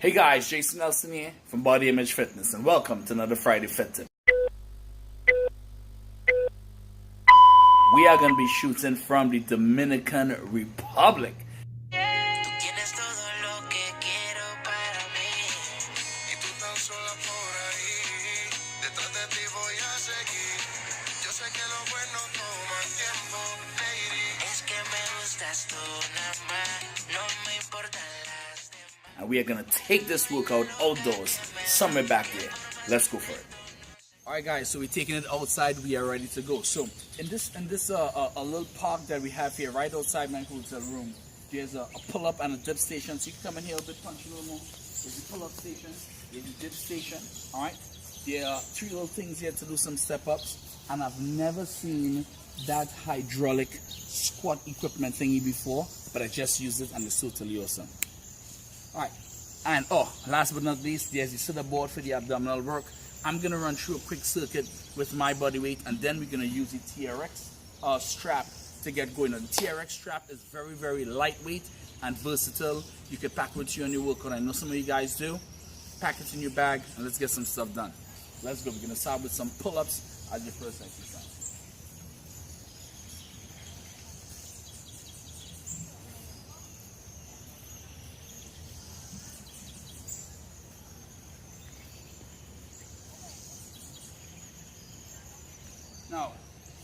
Hey guys, Jason Nelson here from Body Image Fitness, and welcome to another Friday Fit Tip. We are going to be shooting from the Dominican Republic. And we are going to take this workout outdoors, somewhere back there. Let's go for it. Alright guys, so we're taking it outside. We are ready to go. So in this a little park that we have here, right outside my hotel room, there's a pull-up and a dip station. So you can come in here a bit, punch a little more. There's a pull-up station, there's a dip station. Alright, there are 3 little things here to do some step-ups, and I've never seen that hydraulic squat equipment thingy before, but I just used it and it's totally awesome. Alright, and last but not least, there's the sit-up board for the abdominal work. I'm going to run through a quick circuit with my body weight, and then we're going to use the TRX strap to get going. Now, the TRX strap is very, very lightweight and versatile. You can pack it with you on your workout. I know some of you guys do. Pack it in your bag, and let's get some stuff done. Let's go. We're going to start with some pull-ups as your first exercise. Now,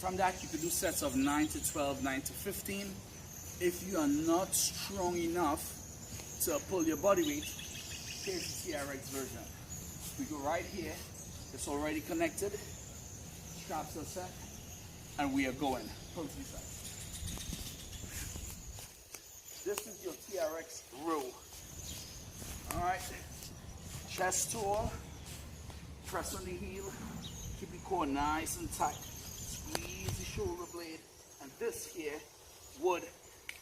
from that you could do sets of 9 to 12, 9 to 15. If you are not strong enough to pull your body weight, here's the TRX version. We go right here, it's already connected, straps are set, and we are going. Pull to the side. This is your TRX row. Alright, chest tall, press on the heel, keep your core nice and tight. Squeeze the shoulder blade, and this here would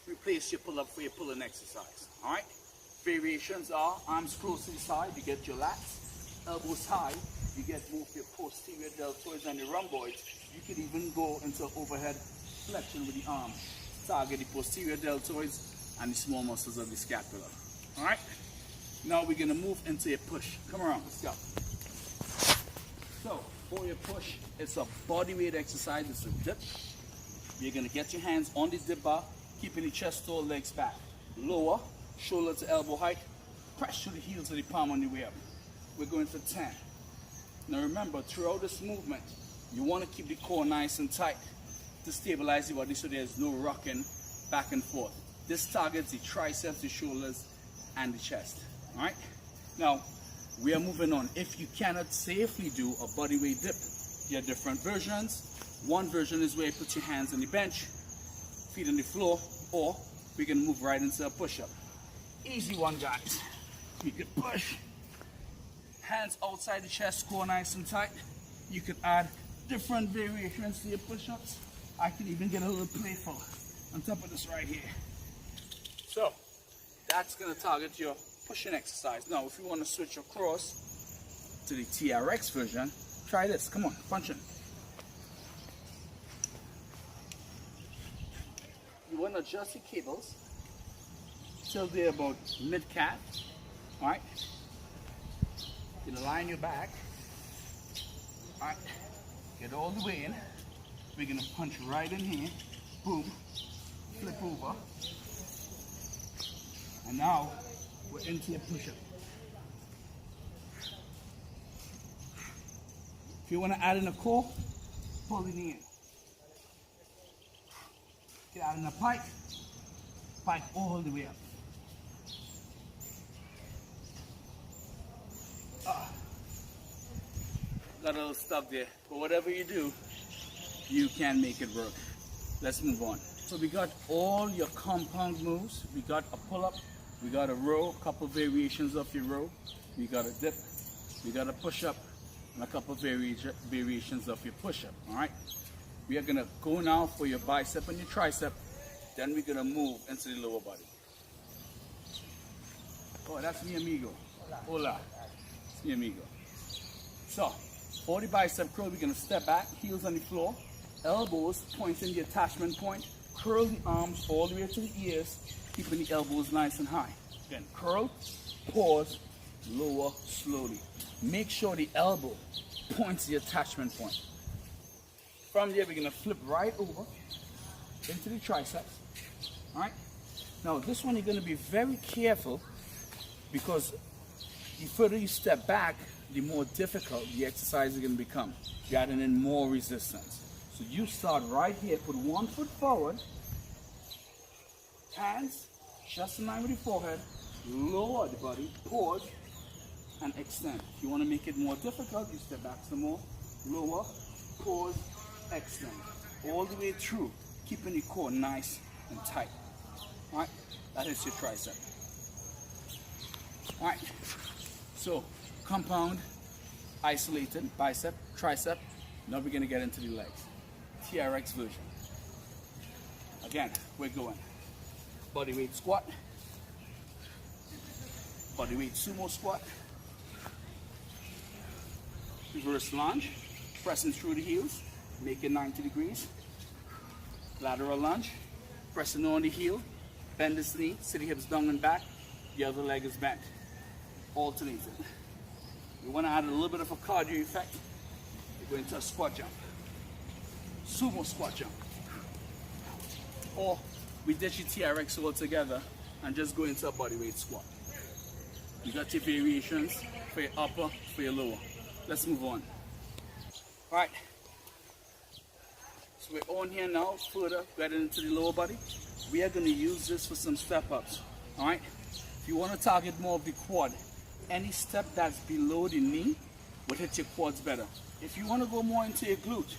replace your pull-up for your pulling exercise. Alright? Variations are arms close to the side, you get your lats, elbows high, you get both your posterior deltoids and your rhomboids. You can even go into overhead flexion with the arms. Target the posterior deltoids and the small muscles of the scapula. Alright? Now we're going to move into a push. Come around, let's go. So, for your push, it's a body weight exercise. It's a dip. You're going to get your hands on the dip bar, keeping the chest tall, legs back. Lower, shoulder to elbow height. Press through the heels of the palm on your way up. We're going for 10. Now remember, throughout this movement, you want to keep the core nice and tight to stabilize the body so there's no rocking back and forth. This targets the triceps, the shoulders, and the chest. Alright? Now, we are moving on. If you cannot safely do a body weight dip, there are different versions. One version is where you put your hands on the bench, feet on the floor, or we can move right into a push-up. Easy one, guys. You can push, hands outside the chest, core nice and tight. You can add different variations to your push-ups. I can even get a little playful on top of this right here. So, that's going to target your pushing exercise. Now, if you want to switch across to the TRX version, try this. Come on, punch in. You want to adjust your cables till they're about mid-calf. Alright? You line your back. Alright? Get all the way in. We're going to punch right in here. Boom. Flip over. And now, we're into your push-up. If you want to add in a core, pull the knee in. Get out in a pike all the way up. Got a little stuff there, but whatever you do, you can make it work. Let's move on. So we got all your compound moves. We got a pull-up. We got a row, a couple variations of your row. We got a dip, we got a push-up, and a couple variations of your push-up, all right? We are gonna go now for your bicep and your tricep, then we're gonna move into the lower body. Oh, that's mi amigo. Hola. It's mi amigo. So, for the bicep curl, we're gonna step back, heels on the floor, elbows pointing the attachment point, curl the arms all the way to the ears, keeping the elbows nice and high. Then curl, pause, lower slowly. Make sure the elbow points to the attachment point. From there, we're gonna flip right over into the triceps. All right. Now this one you're gonna be very careful because the further you step back, the more difficult the exercise is gonna become. You're adding in more resistance. So you start right here, put one foot forward, hands just in line with the forehead, lower the body, pause, and extend. If you want to make it more difficult, you step back some more, lower, pause, extend. All the way through, keeping the core nice and tight. All right, that is your tricep. All right, so compound, isolated, bicep, tricep. Now we're gonna get into the legs. TRX version. Again, we're going body weight squat, body weight sumo squat, reverse lunge, pressing through the heels, make it 90 degrees, lateral lunge, pressing on the heel, bend this knee, sit the hips down and back, the other leg is bent, alternating. You want to add a little bit of a cardio effect, you're going to a squat jump, sumo squat jump, or we ditch your TRX altogether and just go into a body weight squat. You got your variations for your upper, for your lower. Let's move on. All right, so we're on here now, further getting into the lower body. We are going to use this for some step ups. All right, if you want to target more of the quad, any step that's below the knee will hit your quads better. If you want to go more into your glute,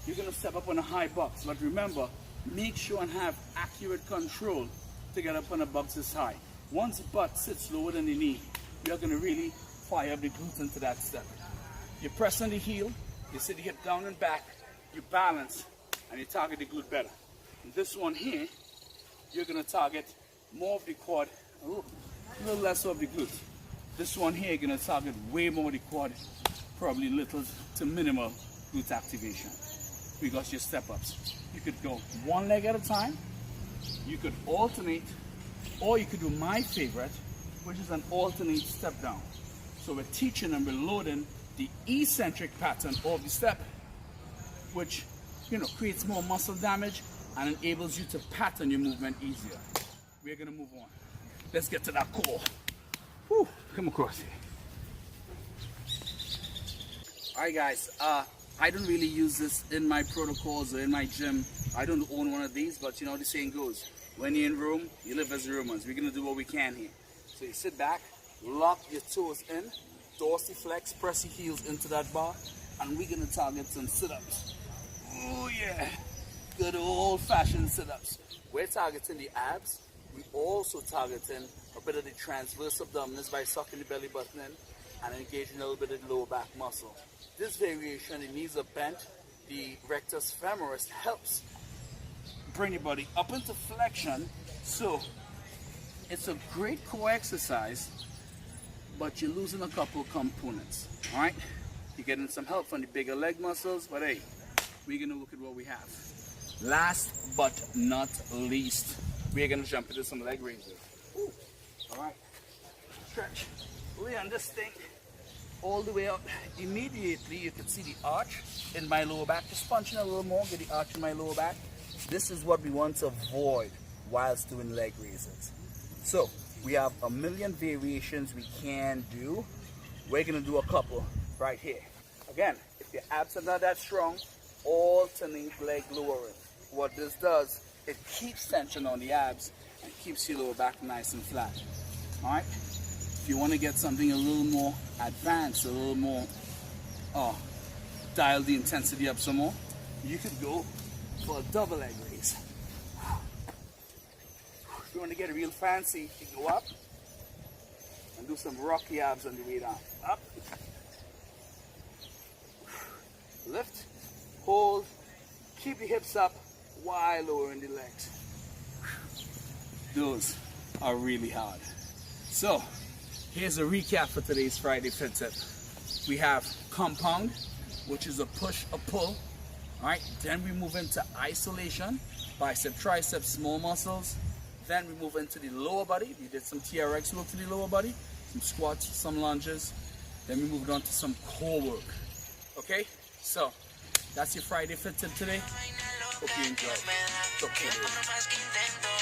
you're going to step up on a high box. But remember, make sure and have accurate control to get up on a box this high. Once the butt sits lower than the knee, you're going to really fire up the glutes into that step. You press on the heel, you sit the hip down and back, you balance, and you target the glute better. And this one here, you're going to target more of the quad, a little less of the glute. This one here, you're going to target way more of the quad, probably little to minimal glute activation. Because your step ups. You could go one leg at a time, you could alternate, or you could do my favorite, which is an alternate step down. So we're teaching and we're loading the eccentric pattern of the step, which creates more muscle damage and enables you to pattern your movement easier. We're gonna move on. Let's get to that core. Whew, come across here. All right, guys. I don't really use this in my protocols or in my gym. I don't own one of these, but you know the saying goes, when you're in Rome, you live as Romans. We're gonna do what we can here. So you sit back, lock your toes in, dorsiflex, press your heels into that bar, and we're gonna target some sit-ups. Oh yeah, good old-fashioned sit-ups. We're targeting the abs. We're also targeting a bit of the transverse abdominis by sucking the belly button in and engaging a little bit of the lower back muscle. This variation, the knees are bent, the rectus femoris helps bring your body up into flexion. So it's a great core exercise, but you're losing a couple components. All right, you're getting some help from the bigger leg muscles, but hey, we're gonna look at what we have. Last but not least, we're gonna jump into some leg raises. Ooh. All right, stretch. Lay on this thing all the way up. Immediately you can see the arch in my lower back. Just punching a little more, get the arch in my lower back. This is what we want to avoid whilst doing leg raises. So we have a million variations we can do. We're gonna do a couple right here. Again, if your abs are not that strong, alternate leg lowering. What this does, it keeps tension on the abs and keeps your lower back nice and flat. All right. If you want to get something a little more advanced, a little more, dial the intensity up some more, you could go for a double leg raise. If you want to get real fancy, you go up and do some rocky abs on the way down. Up, lift, hold, keep the hips up while lowering the legs. Those are really hard. So, here's a recap for today's Friday Fit Tip. We have compound, which is a push, a pull. All right, then we move into isolation, bicep, tricep, small muscles. Then we move into the lower body. We did some TRX work to the lower body. some squats, some lunges. Then we moved on to some core work. Okay? So, that's your Friday Fit Tip today. Hope you enjoy. Talk to you later.